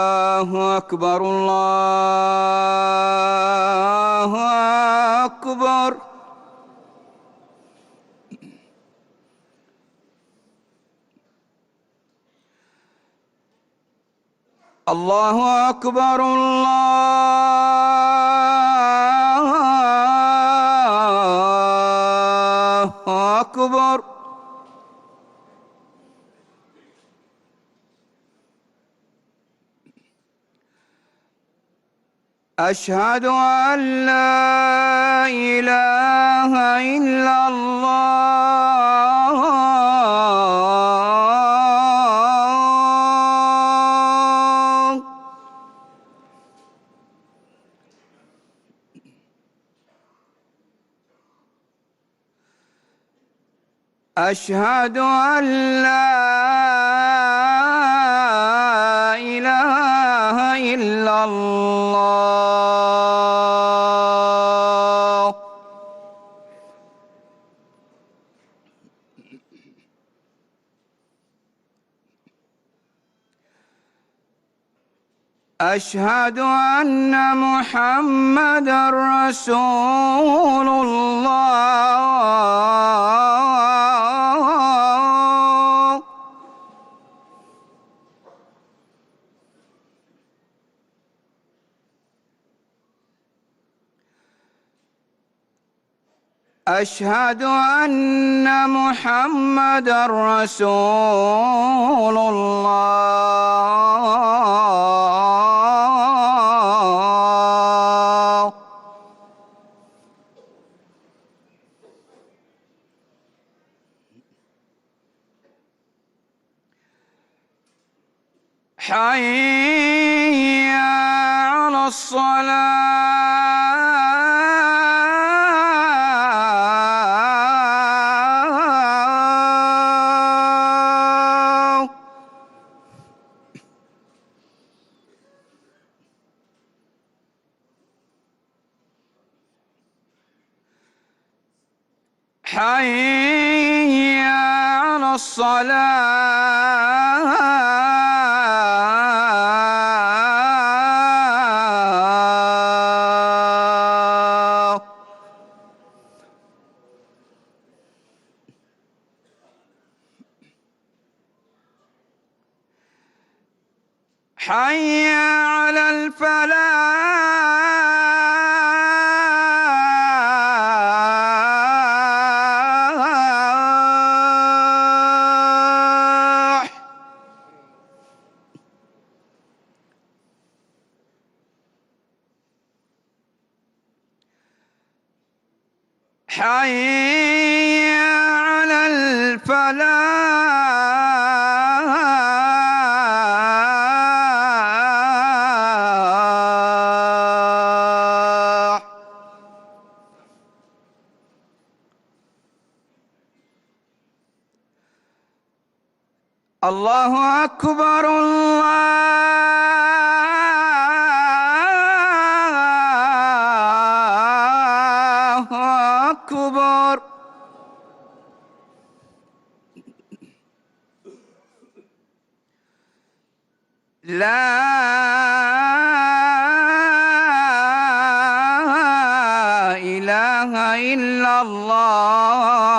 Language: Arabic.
الله أكبر الله أكبر. الله أكبر الله أكبر. أشهد أن لا إله إلا الله أشهد أن لا إله إلا الله. أشهد أن محمدًا رسول الله. أشهد أن محمدًا رسول الله. حي على الصلاة. حي على الصلاة. حي على الفلاح. حي على الفلاح. الله أكبر الله أكبر. لا إله إلا الله.